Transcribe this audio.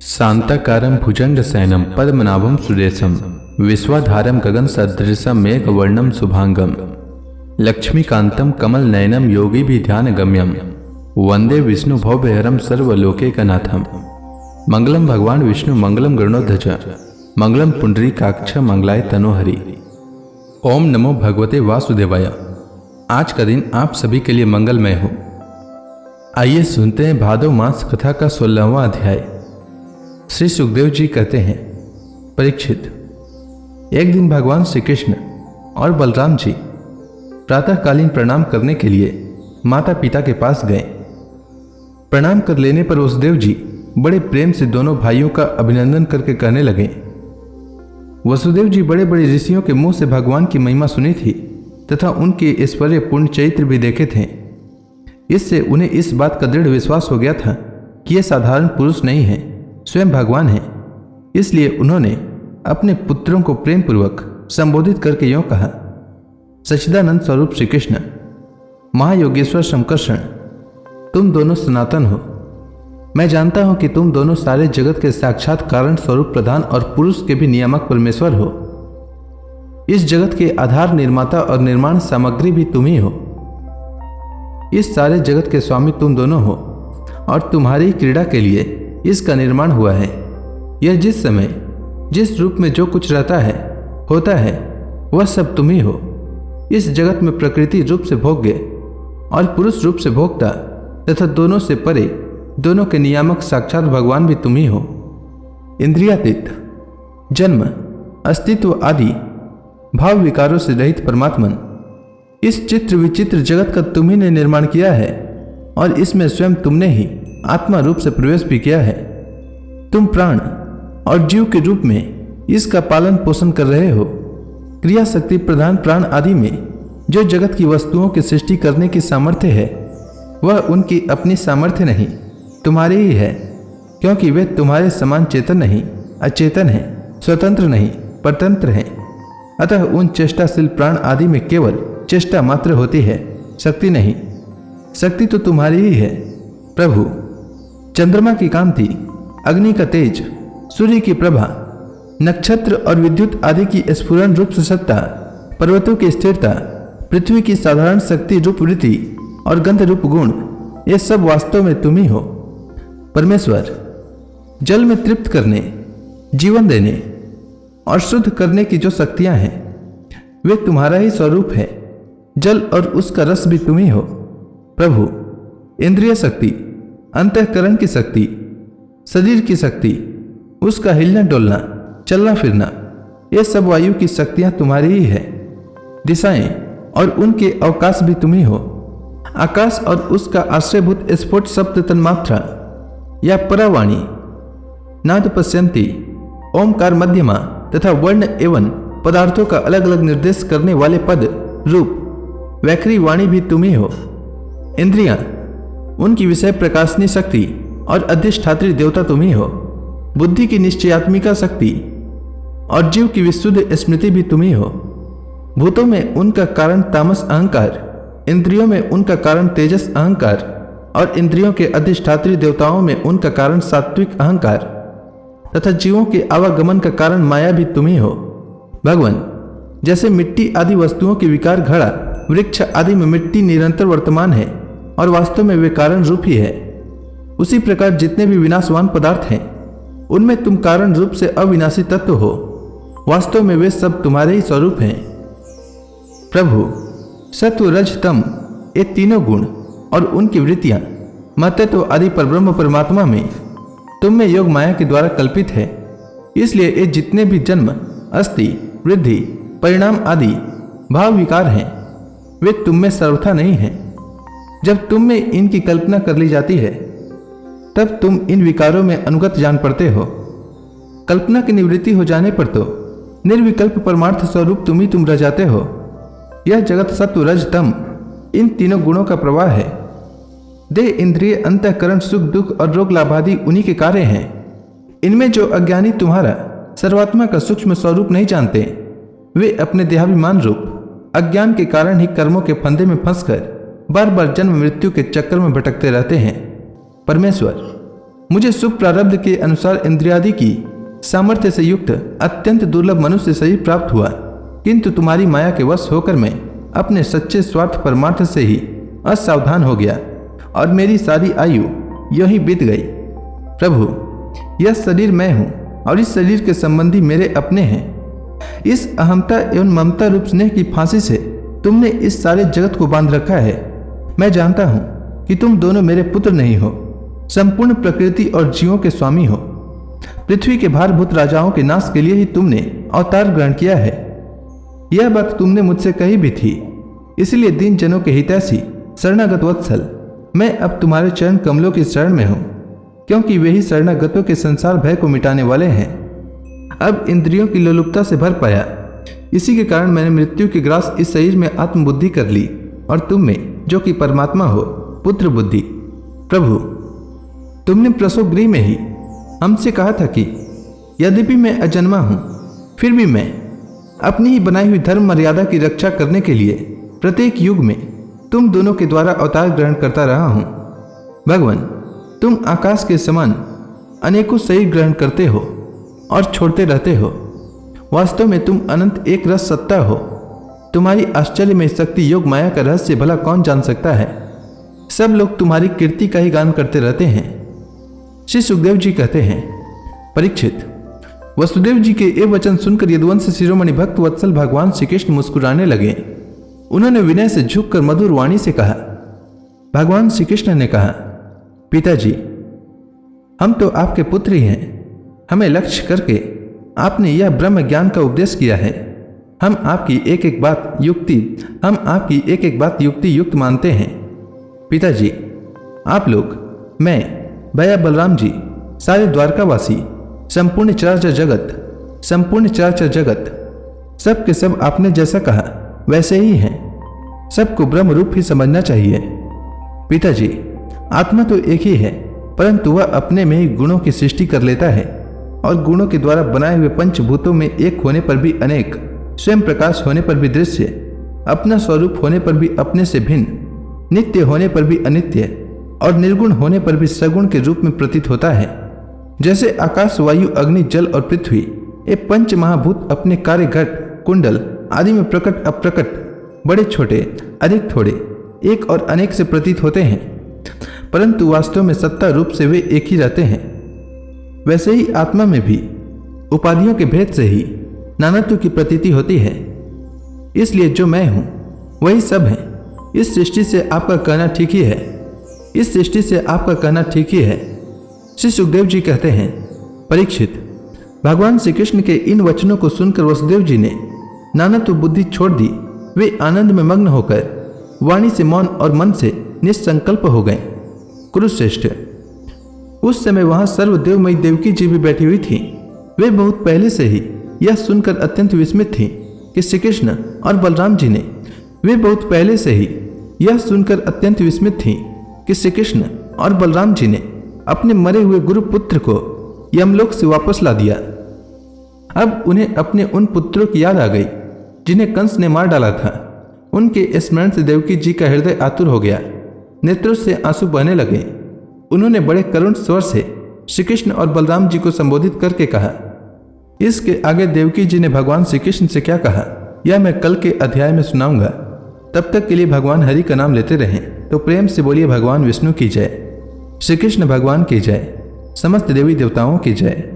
शांताकारं भुजंगशयनं पद्मनाभं सुरेशं विश्वाधारं गगनसदृशं मेघवर्णं शुभांगं लक्ष्मीकान्तं कमलनयनं योगिभिध्यानगम्यं वंदे विष्णु भवभयहरं सर्वलोकैकनाथं। मंगलम भगवान विष्णु मंगलम गरुड़ध्वज मंगलम पुंडरीकाक्ष मंगलाय तनोहरि। ओम नमो भगवते वासुदेवाय। आज का दिन आप सभी के लिए मंगलमय हो। आइए सुनते हैं भादव मास कथा का 16वां अध्याय। श्री सुखदेव जी कहते हैं, परीक्षित, एक दिन भगवान श्री कृष्ण और बलराम जी प्रातःकालीन प्रणाम करने के लिए माता पिता के पास गए। प्रणाम कर लेने पर वसुदेव जी बड़े प्रेम से दोनों भाइयों का अभिनंदन करके कहने लगे। वसुदेव जी बड़े बड़े ऋषियों के मुंह से भगवान की महिमा सुनी थी तथा उनके ऐश्वर्यपूर्ण चरित्र भी देखे थे। इससे उन्हें इस बात का दृढ़ विश्वास हो गया था कि यह साधारण पुरुष नहीं है, स्वयं भगवान है। इसलिए उन्होंने अपने पुत्रों को प्रेम पूर्वक संबोधित करके यूं कहा, सच्चिदानंद स्वरूप श्री कृष्ण, महायोगेश्वर शंकरषण, तुम दोनों सनातन हो। मैं जानता हूं कि तुम दोनों सारे जगत के साक्षात कारण स्वरूप प्रधान और पुरुष के भी नियामक परमेश्वर हो। इस जगत के आधार, निर्माता और निर्माण सामग्री भी तुम ही हो। इस सारे जगत के स्वामी तुम दोनों हो और तुम्हारी क्रीड़ा के लिए इसका निर्माण हुआ है। यह जिस समय जिस रूप में जो कुछ रहता है होता है, वह सब तुम ही हो। इस जगत में प्रकृति रूप से भोग्य और पुरुष रूप से भोक्ता तथा दोनों से परे, दोनों के नियामक साक्षात भगवान भी तुम ही हो। इंद्रियातीत, जन्म, अस्तित्व आदि भाव विकारों से रहित परमात्मन, इस चित्र विचित्र जगत का तुम्ही ने निर्माण किया है और इसमें स्वयं तुमने ही आत्मा रूप से प्रवेश भी किया है। तुम प्राण और जीव के रूप में इसका पालन पोषण कर रहे हो। क्रिया शक्ति प्रधान प्राण आदि में जो जगत की वस्तुओं की सृष्टि करने की सामर्थ्य है, वह उनकी अपनी सामर्थ्य नहीं, तुम्हारी ही है, क्योंकि वे तुम्हारे समान चेतन नहीं, अचेतन है, स्वतंत्र नहीं, परतंत्र है। अतः उन चेष्टाशील प्राण आदि में केवल चेष्टा मात्र होती है, शक्ति नहीं। शक्ति तो तुम्हारी ही है। प्रभु, चंद्रमा की कांति, अग्नि का तेज, सूर्य की प्रभा, नक्षत्र और विद्युत आदि की स्फुरन रूप से सत्ता, पर्वतों की स्थिरता, पृथ्वी की साधारण शक्ति रूप वृत्ति और गंध रूप गुण, ये सब वास्तव में तुम ही हो। परमेश्वर, जल में तृप्त करने, जीवन देने और शुद्ध करने की जो शक्तियां हैं, वे तुम्हारा ही स्वरूप है। जल और उसका रस भी तुम ही हो। प्रभु, इंद्रिय शक्ति, अंतःकरण की शक्ति, शरीर की शक्ति, उसका हिलना डोलना, चलना फिरना, ये सब वायु की शक्तियां तुम्हारी ही है। दिशाएं और उनके अवकाश भी तुम ही हो। आकाश और उसका आश्रयभूत स्फोट शब्द तन्मात्रा या परावाणी, नाद पश्यंती, ओमकार मध्यमा तथा वर्ण एवं पदार्थों का अलग अलग निर्देश करने वाले पद, रूप, वैखरी वाणी भी तुम ही हो। इंद्रियां, उनकी विषय प्रकाशनी शक्ति और अधिष्ठात्री देवता तुम ही हो। बुद्धि की निश्चयात्मिका शक्ति और जीव की विशुद्ध स्मृति भी तुम ही हो। भूतों में उनका कारण तामस अहंकार, इंद्रियों में उनका कारण तेजस अहंकार और इंद्रियों के अधिष्ठात्री देवताओं में उनका कारण सात्विक अहंकार तथा जीवों के आवागमन का कारण माया भी तुम ही हो। भगवान, जैसे मिट्टी आदि वस्तुओं के विकार घड़ा, वृक्ष आदि में मिट्टी निरंतर वर्तमान है और वास्तव में वे कारण रूप ही है, उसी प्रकार जितने भी विनाशवान पदार्थ हैं, उनमें तुम कारण रूप से अविनाशी तत्व हो। वास्तव में वे सब तुम्हारे ही स्वरूप हैं। प्रभु, सत्व, रज, तम, ये तीनों गुण और उनकी वृत्तियां महत्त्व आदि पर ब्रह्म परमात्मा में तुम में योग माया के द्वारा कल्पित है। इसलिए ये जितने भी जन्म, अस्थि, वृद्धि, परिणाम आदि भाव विकार हैं, वे तुम में सर्वथा नहीं हैं। जब तुम में इनकी कल्पना कर ली जाती है, तब तुम इन विकारों में अनुगत जान पड़ते हो। कल्पना की निवृत्ति हो जाने पर तो निर्विकल्प परमार्थ स्वरूप तुम रह जाते हो। यह जगत सत्व, रज, तम, इन तीनों गुणों का प्रवाह है। देह, इंद्रिय, अंतःकरण, सुख दुख और रोग लाभादि उन्हीं के कार्य हैं। इनमें जो अज्ञानी तुम्हारा सर्वात्मा का सूक्ष्म स्वरूप नहीं जानते, वे अपने देहाभिमान रूप अज्ञान के कारण ही कर्मों के फंदे में फंसकर बार बार जन्म मृत्यु के चक्कर में भटकते रहते हैं। परमेश्वर, मुझे शुभ प्रारब्ध के अनुसार इंद्रियादि की सामर्थ्य से युक्त अत्यंत दुर्लभ मनुष्य शरीर प्राप्त हुआ, किंतु तुम्हारी माया के वश होकर मैं अपने सच्चे स्वार्थ परमार्थ से ही असावधान हो गया और मेरी सारी आयु यूं ही बीत गई। प्रभु, यह शरीर मैं हूँ और इस शरीर के संबंधी मेरे अपने हैं। इस अहमता एवं ममता रूप स्नेह की फांसी से तुमने इस सारे जगत को बांध रखा है। मैं जानता हूँ कि तुम दोनों मेरे पुत्र नहीं हो, संपूर्ण प्रकृति और जीवों के स्वामी हो। पृथ्वी के भारभूत राजाओं के नाश के लिए ही तुमने अवतार ग्रहण किया है। यह बात तुमने मुझसे कही भी थी। इसलिए दीन जनों के हितैषी शरणागत वत्सल, मैं अब तुम्हारे चरण कमलों की शरण में हूँ, क्योंकि वे ही शरणागतों के संसार भय को मिटाने वाले हैं। अब इंद्रियों की लोलुपता से भर पाया, इसी के कारण मैंने मृत्यु के ग्रास इस शरीर में आत्मबुद्धि कर ली और तुम में, जो कि परमात्मा हो, पुत्र बुद्धि। प्रभु, तुमने प्रसव गृह में ही हमसे कहा था कि यद्यपि मैं अजन्मा हूं, फिर भी मैं अपनी ही बनाई हुई धर्म मर्यादा की रक्षा करने के लिए प्रत्येक युग में तुम दोनों के द्वारा अवतार ग्रहण करता रहा हूं। भगवान, तुम आकाश के समान अनेकों शरीर ग्रहण करते हो और छोड़ते रहते हो। वास्तव में तुम अनंत एक रस सत्ता हो। तुम्हारी आश्चर्यमय शक्ति योग माया का रहस्य भला कौन जान सकता है। सब लोग तुम्हारी कीर्ति का ही गान करते रहते हैं। श्री सुखदेव जी कहते हैं, परीक्षित, वसुदेव जी के ये वचन सुनकर यदुवंश शिरोमणि भक्त वत्सल भगवान श्री कृष्ण मुस्कुराने लगे। उन्होंने विनय से झुककर मधुर वाणी से कहा। भगवान श्री कृष्ण ने कहा, पिताजी, हम तो आपके पुत्र ही हैं। हमें लक्ष्य करके आपने यह ब्रह्म ज्ञान का उपदेश किया है। हम आपकी एक एक बात युक्ति युक्त मानते हैं। पिताजी, आप लोग, मैं, भैया बलराम जी, सारे द्वारकावासी, संपूर्ण चराचर जगत, सब के सब आपने जैसा कहा वैसे ही हैं। सबको ब्रह्म रूप ही समझना चाहिए। पिताजी, आत्मा तो एक ही है, परंतु वह अपने में ही गुणों की सृष्टि कर लेता है और गुणों के द्वारा बनाए हुए पंचभूतों में एक होने पर भी अनेक, स्वयं प्रकाश होने पर भी दृश्य, अपना स्वरूप होने पर भी अपने से भिन्न, नित्य होने पर भी अनित्य और निर्गुण होने पर भी सगुण के रूप में प्रतीत होता है। जैसे आकाश, वायु, अग्नि, जल और पृथ्वी, ये पंच महाभूत अपने कार्य घट, कुंडल आदि में प्रकट अप्रकट, बड़े छोटे, अधिक थोड़े, एक और अनेक से प्रतीत होते हैं, परंतु वास्तव में सत्ता रूप से वे एक ही रहते हैं। वैसे ही आत्मा में भी उपाधियों के भेद से ही नानात्व की प्रतीति होती है। इसलिए जो मैं हूं वही सब है। इस सृष्टि से आपका कहना ठीक ही है। श्री सुखदेव जी कहते हैं, परीक्षित, भगवान श्री कृष्ण के इन वचनों को सुनकर वसुदेव जी ने नानात्व बुद्धि छोड़ दी। वे आनंद में मग्न होकर वाणी से मौन और मन से निसंकल्प हो गए। कुरुश्रेष्ठ, उस समय वहां सर्वदेवमयी देवकी जी भी बैठी हुई थी। वे बहुत पहले से ही यह सुनकर अत्यंत विस्मित थी कि श्री कृष्ण और बलराम जी ने अपने मरे हुए गुरु पुत्र को यमलोक से वापस ला दिया। अब उन्हें अपने उन पुत्रों की याद आ गई जिन्हें कंस ने मार डाला था। उनके स्मरण से देवकी जी का हृदय आतुर हो गया, नेत्रों से आंसू बहने लगे। उन्होंने बड़े करुण स्वर से श्री कृष्ण और बलराम जी को संबोधित करके कहा। इसके आगे देवकी जी ने भगवान श्री कृष्ण से क्या कहा, यह मैं कल के अध्याय में सुनाऊंगा। तब तक के लिए भगवान हरि का नाम लेते रहें तो प्रेम से बोलिए भगवान विष्णु की जय, श्री कृष्ण भगवान की जय, समस्त देवी देवताओं की जय।